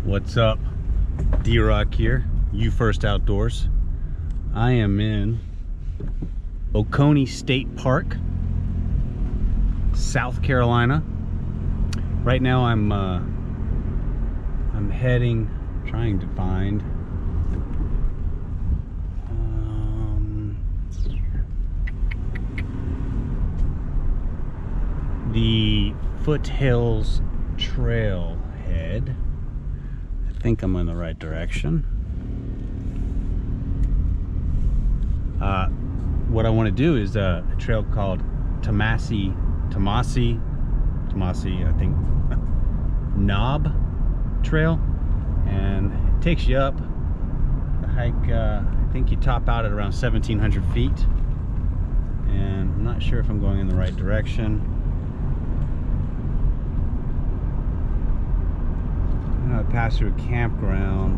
What's up? D-Rock here, You First Outdoors. I am in Oconee State Park, South Carolina. Right now I'm heading, trying to find the Foothills Trailhead. I think I'm in the right direction. What I want to do is a trail called Tomasi, I think, Knob Trail, and it takes you up the hike. I think you top out at around 1,700 feet, and I'm not sure if I'm going in the right direction. I pass through a campground,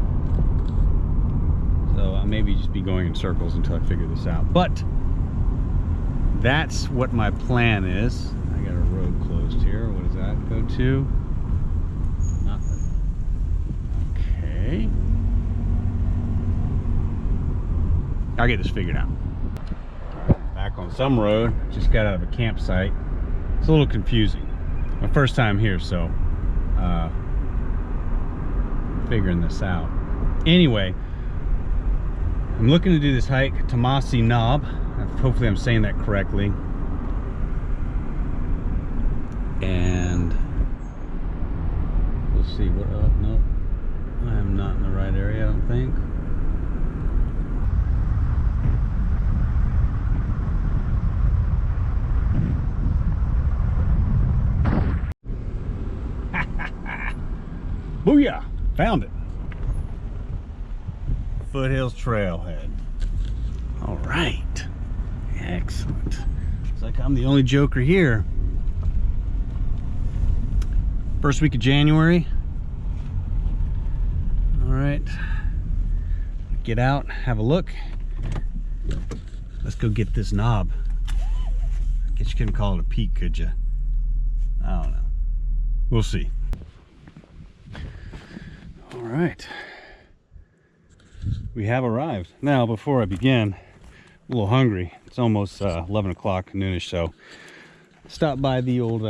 so I'll maybe just be going in circles until I figure this out. But that's what my plan is. I got a road closed here. What does that go to? Nothing. Okay. I'll get this figured out. Back on some road. Just got out of a campsite. It's a little confusing. My first time here, so figuring this out. Anyway, I'm looking to do this hike, Tamasee Knob. Hopefully I'm saying that correctly. And we'll see what, no, I am not in the right area, I don't think. Booyah! Found it. Foothills Trailhead. All right. Excellent. Looks like I'm the only joker here. First week of January. All right. Get out, have a look. Let's go get this knob. I guess you couldn't call it a peak, could you? I don't know. We'll see. All right, we have arrived. Now, before I begin, a little hungry. It's almost 11 o'clock, noonish, so stopped by the old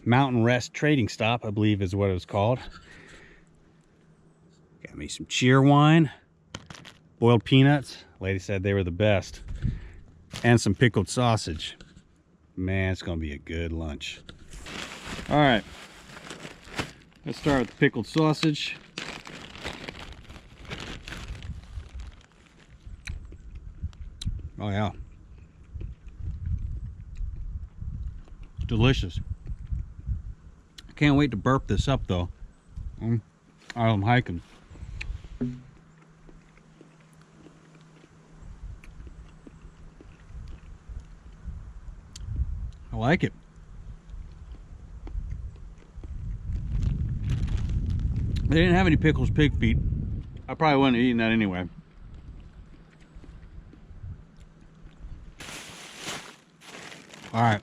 Mountain Rest Trading Stop, I believe is what it was called. Got me some cheer wine, boiled peanuts. Lady said they were the best, and some pickled sausage. Man, it's gonna be a good lunch. All right, let's start with the pickled sausage. Oh yeah, delicious. I can't wait to burp this up though. I'm hiking. I like it. They didn't have any pickles pig feet. I probably wouldn't have eaten that anyway. All right.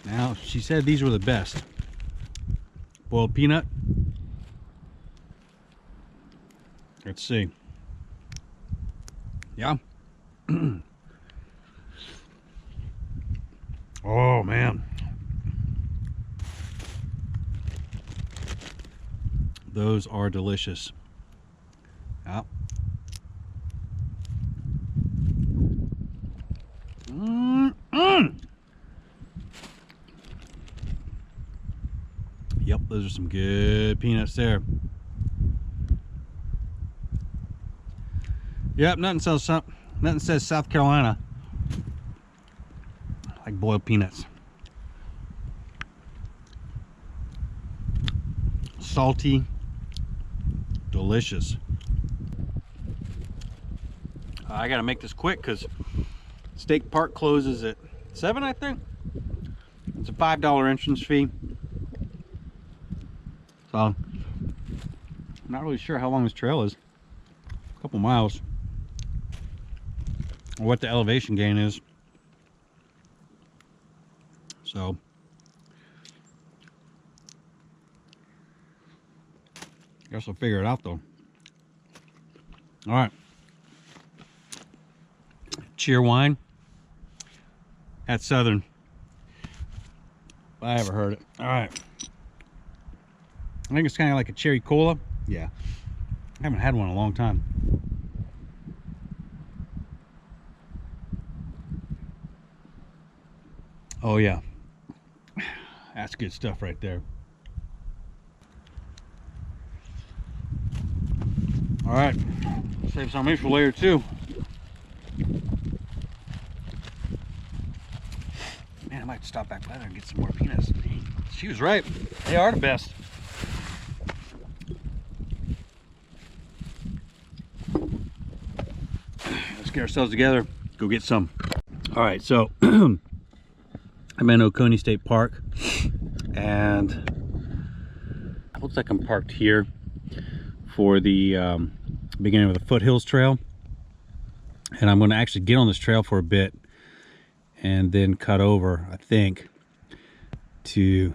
Now, she said these were the best. Boiled peanut. Let's see. Yeah. Oh, man. Those are delicious. Yeah. Yep, those are some good peanuts there. Yep, nothing says South Carolina like boiled peanuts. Salty, delicious. I gotta make this quick because State Park closes at 7, I think. It's a $5 entrance fee. So, I'm not really sure how long this trail is. A couple miles. Or what the elevation gain is. So, Guess I'll figure it out though. All right. Cheer wine at Southern. If I ever heard it. All right. I think it's kind of like a cherry cola. Yeah. I haven't had one in a long time. Oh yeah. That's good stuff right there. All right. Save some of these for later too. Man, I might stop back by there and get some more peanuts. She was right. They are the best. Let's get ourselves together. Go get some. All right, so I'm in Oconee State Park, and it looks like I'm parked here for the beginning of the Foothills Trail, and I'm going to actually get on this trail for a bit and then cut over, I think, to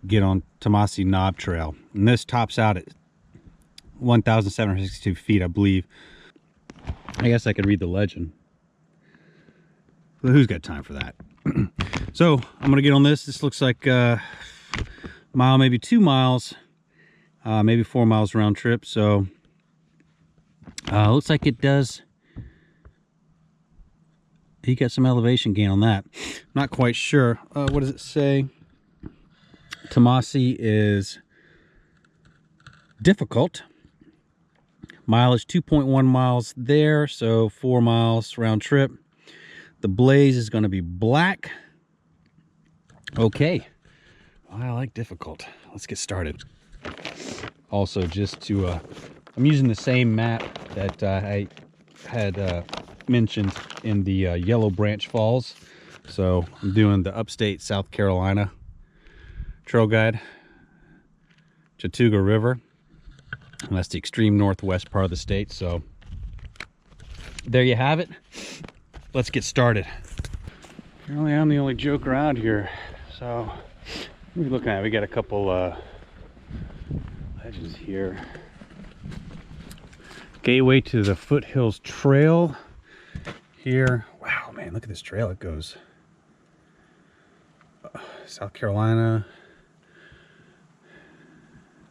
get on Tomasi Knob Trail. And this tops out at 1,762 feet, I believe. I guess I could read the legend, but who's got time for that? So I'm gonna get on this. This looks like a mile, maybe 2 miles, maybe 4 miles round trip. So looks like it does. You got some elevation gain on that. Not quite sure. What does it say? Tomasi is difficult. Mileage 2.1 miles there, so 4 miles round trip. The blaze is going to be black. Okay. Well, I like difficult. Let's get started. Also, just to, I'm using the same map that I had mentioned in the Yellow Branch Falls. So I'm doing the upstate South Carolina trail guide, Chattooga River. And that's the extreme northwest part of the state. So there you have it. Let's get started. Apparently I'm the only joke around here. So what are we looking at? We got a couple legends here. Gateway to the Foothills Trail here. Wow, man, look at this trail. It goes South Carolina.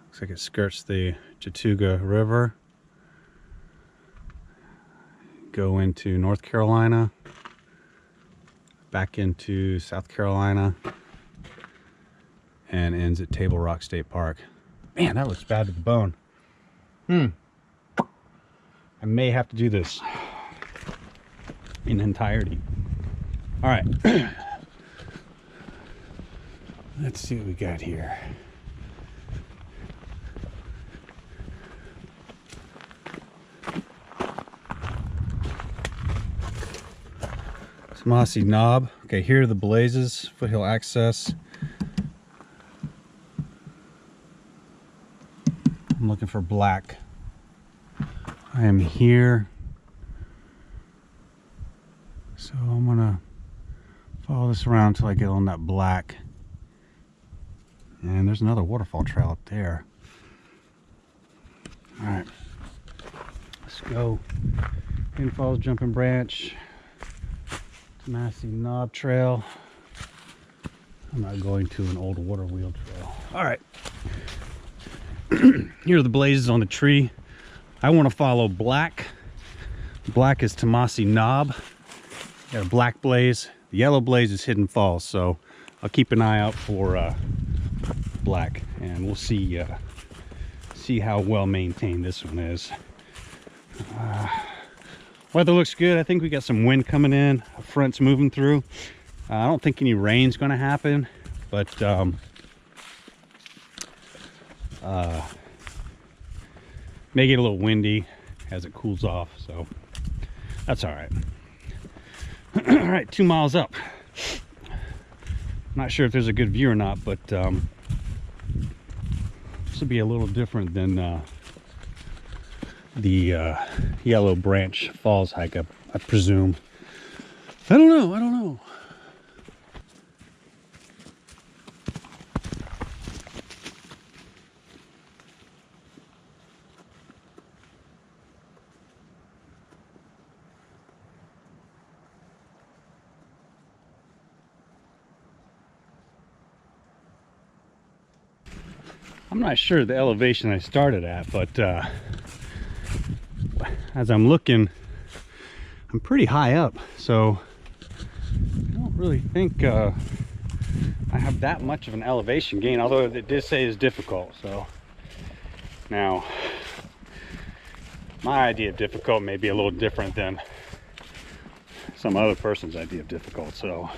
Looks like it skirts the Chattooga River. Go into North Carolina, back into South Carolina, and ends at Table Rock State Park. Man, that looks bad to the bone. I may have to do this in entirety. All right. Let's see what we got here. Tomasi Knob. Okay, here are the blazes, foothill access. I'm looking for black. I am here. So I'm gonna follow this around until I get on that black. And there's another waterfall trail up there. All right, let's go. Hidden Falls Jumping Branch. Tamasee Knob Trail. I'm not going to an old water wheel trail. All right. Here are the blazes on the tree. I want to follow black. Black is Tamasee Knob. Got a black blaze. The yellow blaze is Hidden Falls. So I'll keep an eye out for black, and we'll see how well maintained this one is. Weather looks good. I think we got some wind coming in. A front's moving through. I don't think any rain's going to happen, but may get a little windy as it cools off, so that's all right. All right, 2 miles up. Not sure if there's a good view or not, but this will be a little different than the Yellow Branch Falls hike, I presume. I don't know. I'm not sure the elevation I started at, but as I'm looking, I'm pretty high up, so I don't really think I have that much of an elevation gain, although it did say it's difficult. So now my idea of difficult may be a little different than some other person's idea of difficult, so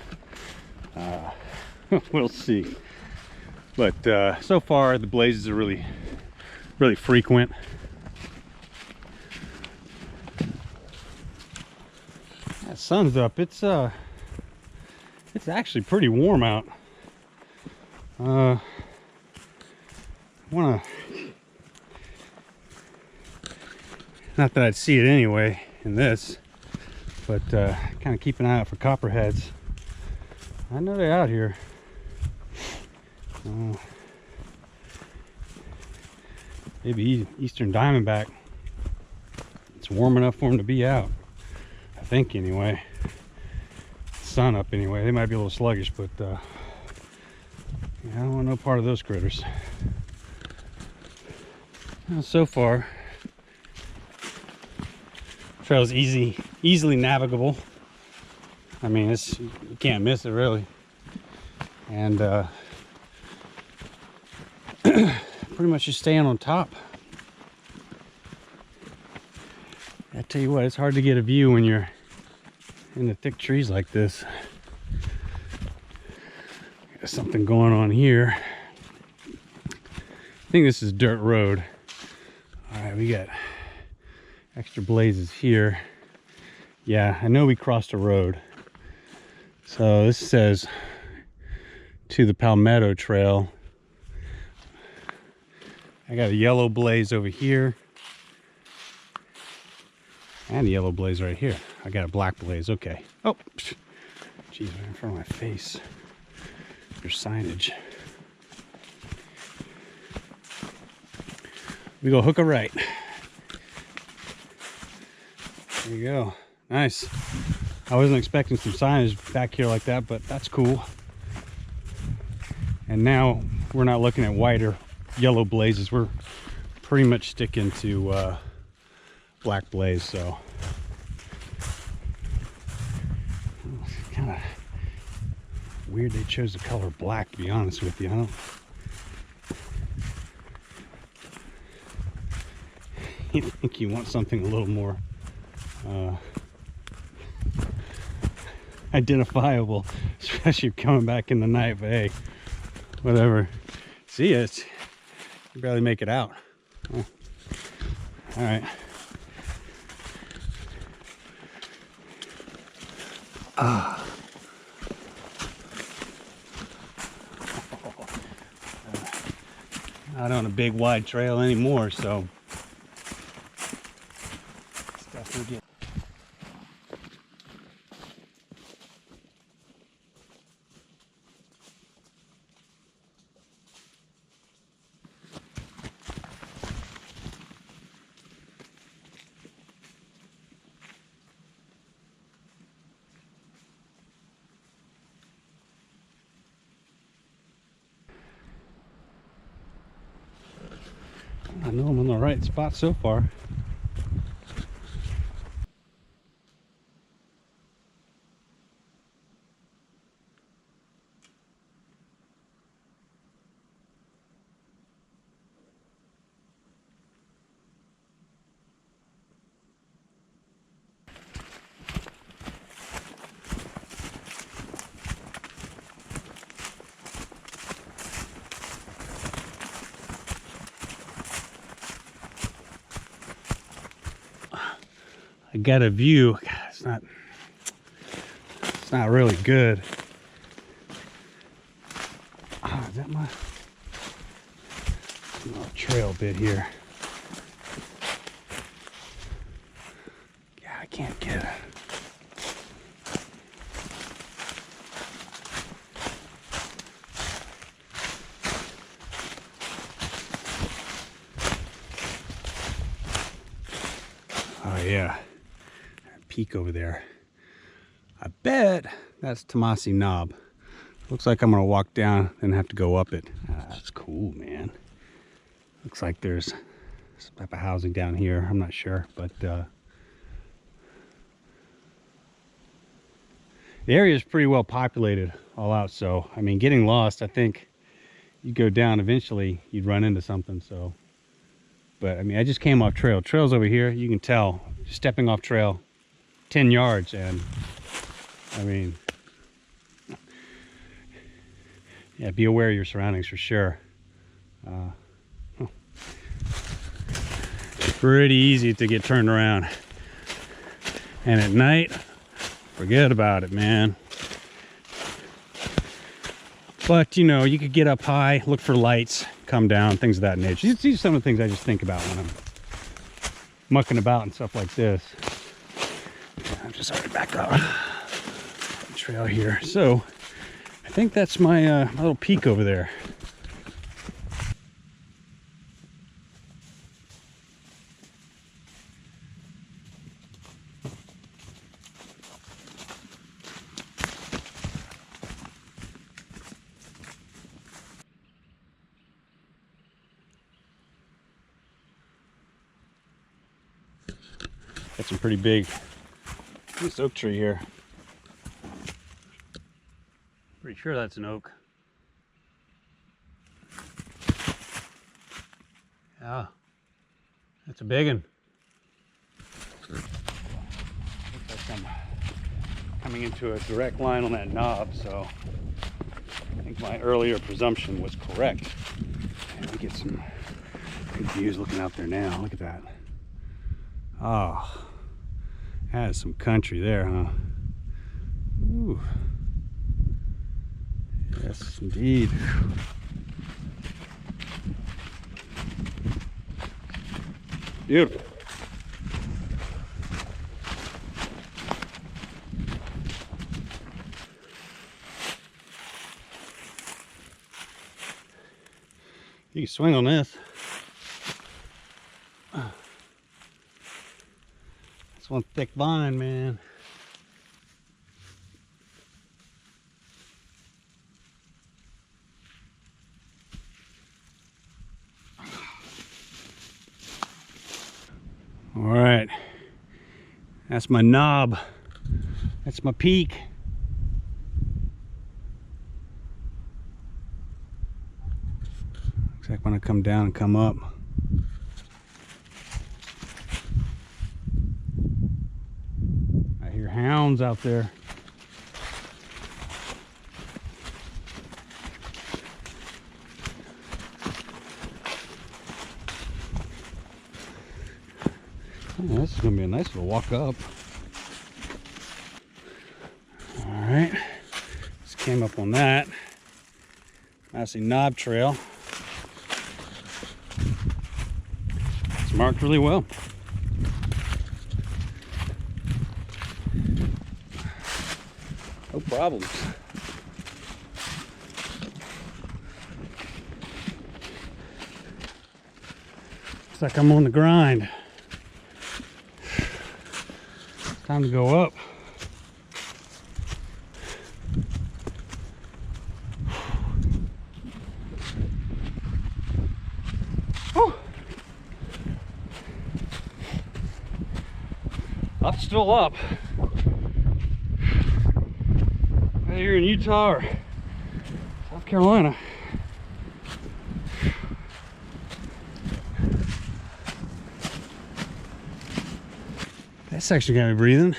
we'll see. But so far the blazes are really frequent. That sun's up. It's actually pretty warm out. Not that I'd see it anyway in this, but kind of keep an eye out for copperheads. I know they're out here. Maybe eastern diamondback. It's warm enough for them to be out, I think, anyway. Sun up anyway. They might be a little sluggish, but yeah, I don't want no part of those critters. Well, so far trail's easily navigable. I mean, you can't miss it really, and pretty much just staying on top. I tell you what, it's hard to get a view when you're in the thick trees like this. Got something going on here. I think this is dirt road. All right, we got extra blazes here. Yeah, I know we crossed a road. So this says to the Palmetto Trail. I got a yellow blaze over here and a yellow blaze right here. I got a black blaze. Okay. Oh, geez, right in front of my face. There's signage. We go hook a right. There you go. Nice. I wasn't expecting some signage back here like that, but that's cool. And now we're not looking at white or yellow blazes. We're pretty much sticking to black blaze. So it's kind of weird they chose the color black, to be honest with you. I don't you think you want something a little more identifiable, especially coming back in the night. But hey, whatever. See, you barely make it out. Oh. All right. Not on a big wide trail anymore, so it's definitely good. I know I'm on the right spot so far. I got a view. God, it's not really good. Oh, is that my trail bit here? Yeah, I can't get it. Oh yeah. Peak over there. I bet that's Tomasi knob. Looks like I'm gonna walk down and have to go up it. That's cool, man. Looks like there's some type of housing down here. I'm not sure, but the area is pretty well populated all out. So, I mean, getting lost, I think you go down eventually, you'd run into something. So, but I mean, I just came off trail. Trail's over here. You can tell, stepping off trail 10 yards. And I mean, yeah, be aware of your surroundings for sure. Pretty easy to get turned around. And at night, forget about it, man. But you know, you could get up high, look for lights, come down, things of that nature. These are some of the things I just think about when I'm mucking about and stuff like this. I'm just already back up the trail here. So I think that's my, my little peak over there. Got some pretty big, this oak tree here. Pretty sure that's an oak. Yeah, that's a big one. Looks like I'm coming into a direct line on that knob, so I think my earlier presumption was correct. Let me get some good views looking out there now. Look at that. Oh, that is some country there, huh? Ooh. Yes, indeed. Beautiful. You can swing on this. It's one thick vine, man. All right, that's my knob. That's my peak. Looks like when I come down and come up. I hear hounds out there. Oh, this is gonna be a nice little walk up. All right, just came up on that. Tamasee Knob Trail. It's marked really well. No problems. Looks like I'm on the grind. Time to go up. Whew. I'm still up. Right here in Utah or South Carolina. That's actually got me breathing.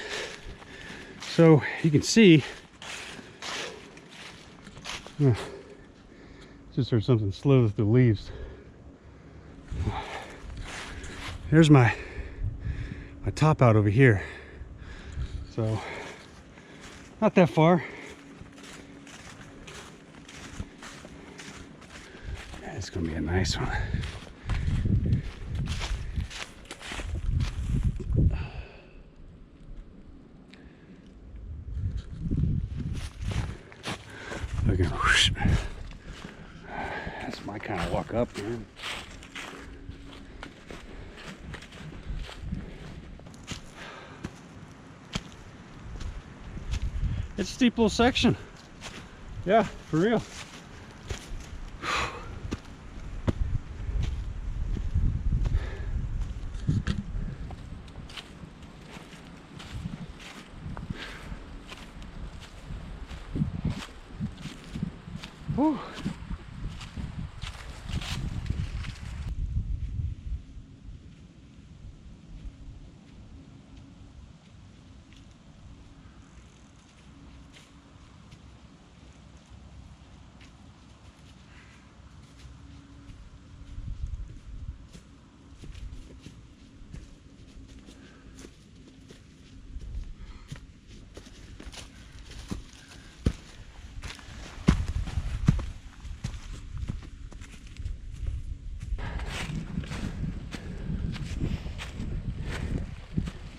So you can see, just heard something slither through the leaves. There's my top out over here. So not that far. Yeah, it's gonna be a nice one. Looking, whoosh. That's my kind of walk up, man. It's a steep little section. Yeah, for real. Whew.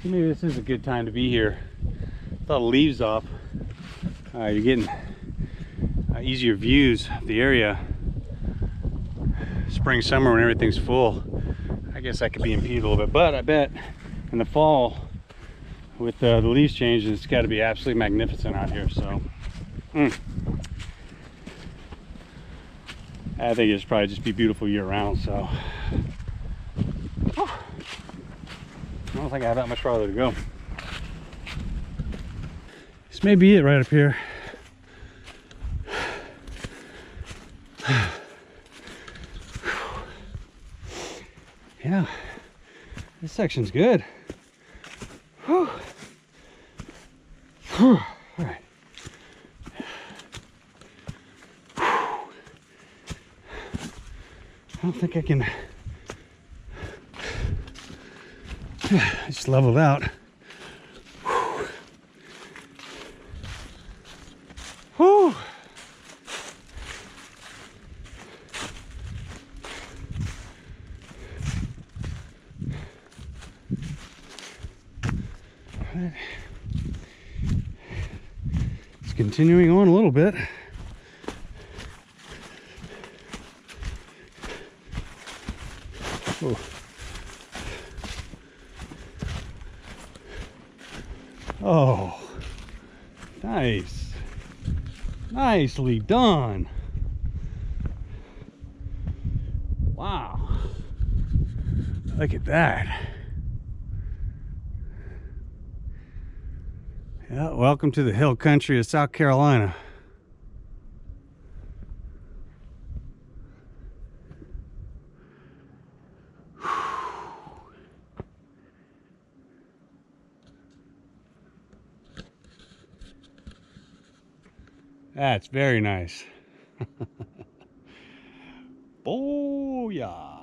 Maybe this is a good time to be here. With all the leaves off, you're getting easier views of the area. Spring, summer, when everything's full, I guess that could be impeded a little bit. But I bet in the fall, with the leaves changing, it's got to be absolutely magnificent out here. So, I think it's probably just be beautiful year round. So. I don't think I have that much farther to go. This may be it right up here. Yeah, this section's good. Whew. Whew. All right. I don't think I can. Just leveled out. Whew. It's continuing on a little bit. Oh. Oh, nice. Nicely done. Wow. Look at that. Yeah, welcome to the hill country of South Carolina. That's very nice. Oh yeah.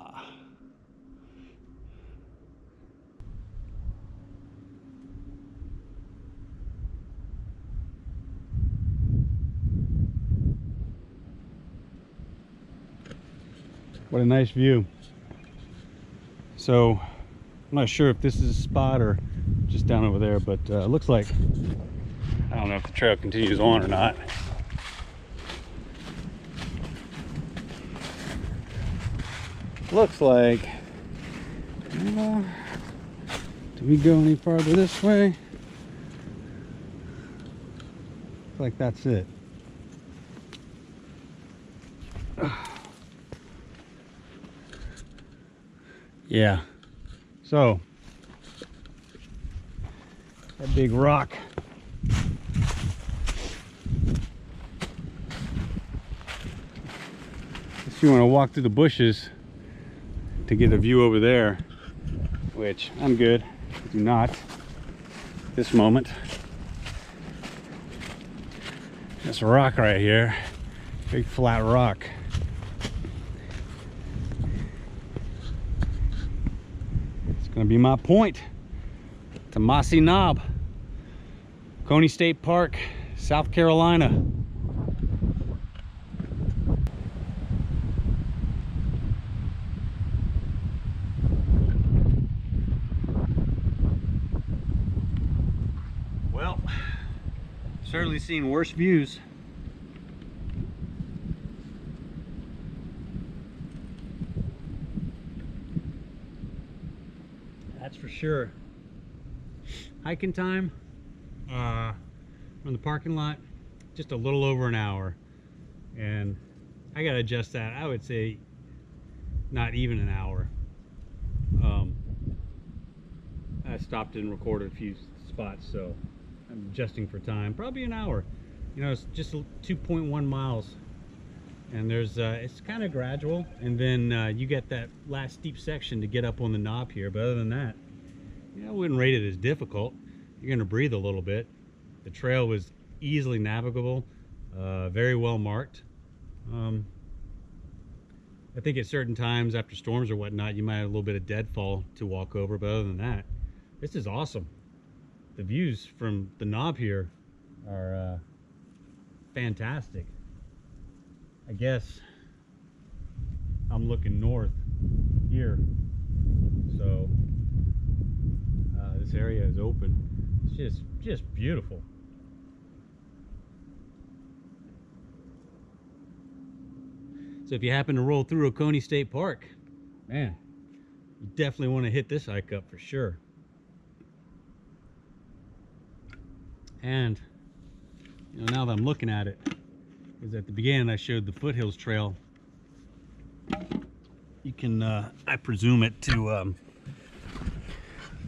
What a nice view. So I'm not sure if this is a spot or just down over there, but it looks like, I don't know if the trail continues on or not. Looks like, do we go any farther this way? Looks like that's it. Yeah, so that big rock. If you want to walk through the bushes to get a view over there, which I'm good, do not at this moment. This rock right here, big flat rock. It's gonna be my point. Tomasi Knob, Oconee State Park, South Carolina. Well, certainly seen worse views. That's for sure. Hiking time from the parking lot, just a little over an hour, and I gotta adjust that. I would say not even an hour. I stopped and recorded a few spots, so I'm adjusting for time. Probably an hour. You know, it's just 2.1 miles And there's it's kind of gradual, and then you get that last steep section to get up on the knob here. But other than that, yeah, I wouldn't rate it as difficult. You're going to breathe a little bit. The trail was easily navigable, very well marked. I think at certain times after storms or whatnot, you might have a little bit of deadfall to walk over, but other than that, this is awesome. The views from the knob here are fantastic. I guess I'm looking north here, so this area is open. It's just beautiful. So if you happen to roll through Oconee State Park, man, you definitely want to hit this hike up for sure. And you know, now that I'm looking at it, is at the beginning I showed the Foothills Trail. You can, I presume it to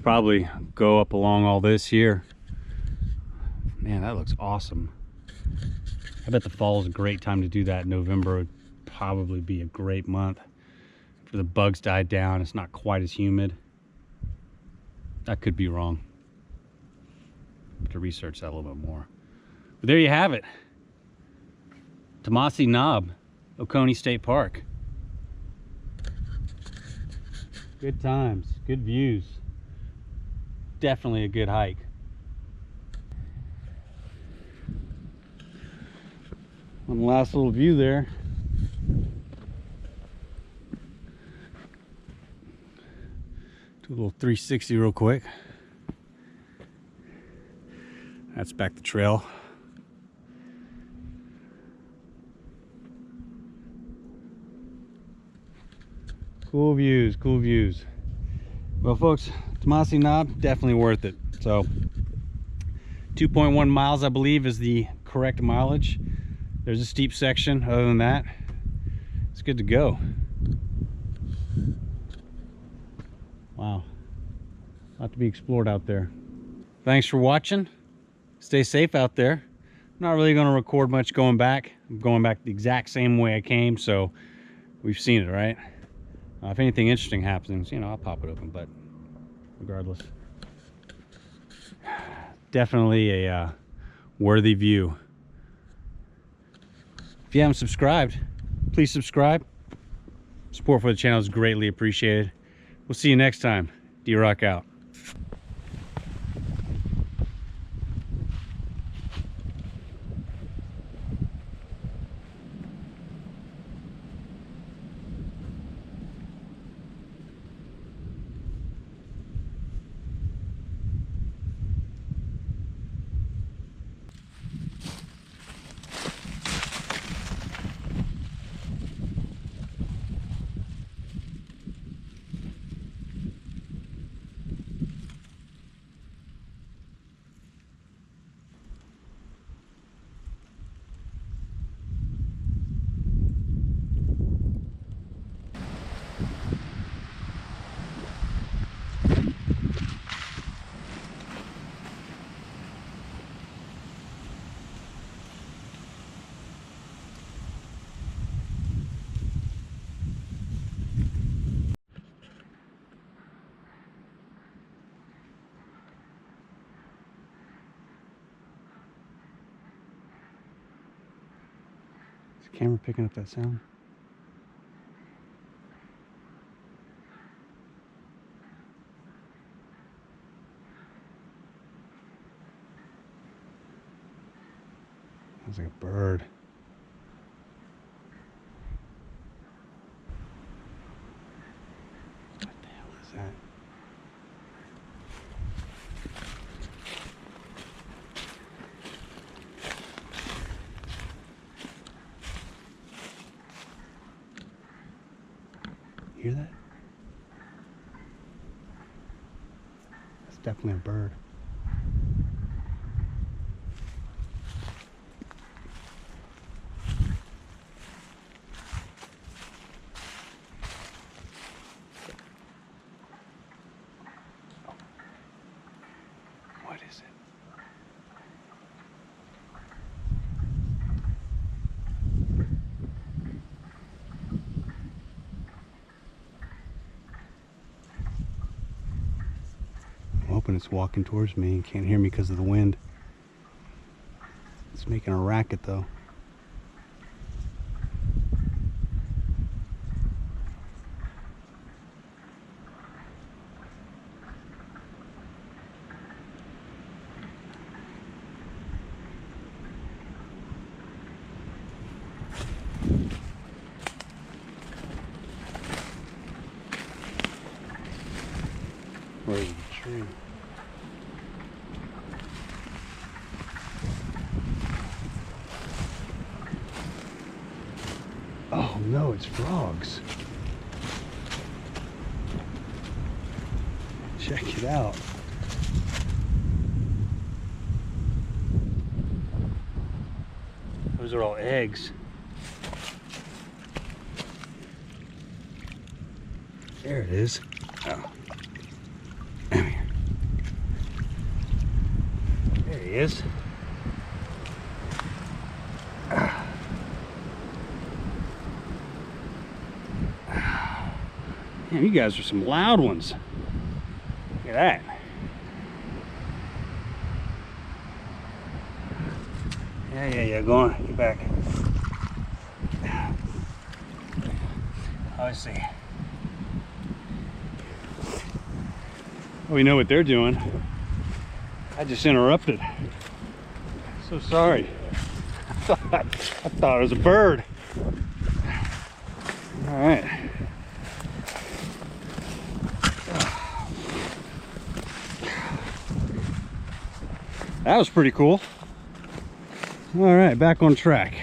probably go up along all this here. Man, that looks awesome. I bet the fall is a great time to do that. November would probably be a great month for the bugs died down. It's not quite as humid. I could be wrong. I have to research that a little bit more. But there you have it. Tomasi Knob, Oconee State Park. Good times, good views. Definitely a good hike. One last little view there. Do a little 360 real quick. That's back the trail. Cool views, cool views. Well folks, Tamasee Knob, definitely worth it. So 2.1 miles I believe is the correct mileage. There's a steep section. Other than that, it's good to go. Wow, a lot to be explored out there. Thanks for watching. Stay safe out there. I'm not really going to record much going back. I'm going back the exact same way I came, so we've seen it, right? If anything interesting happens, you know, I'll pop it open, but regardless, definitely a worthy view. If you haven't subscribed, please subscribe. Support for the channel is greatly appreciated. We'll see you next time. D-Rock out. Is the camera picking up that sound? Sounds like a bird. What the hell is that? Hear that? That's definitely a bird. What is it? hoping it's walking towards me and can't hear me because of the wind. It's making a racket though. Where's the tree? Oh no, it's frogs. Check it out. Those are all eggs. There it is. Oh. Come here. There he is. Man, you guys are some loud ones. Look at that. Yeah, go on, get back. Oh, I see. We know what they're doing. I just interrupted. So sorry. I thought it was a bird. All right. That was pretty cool. All right, back on track.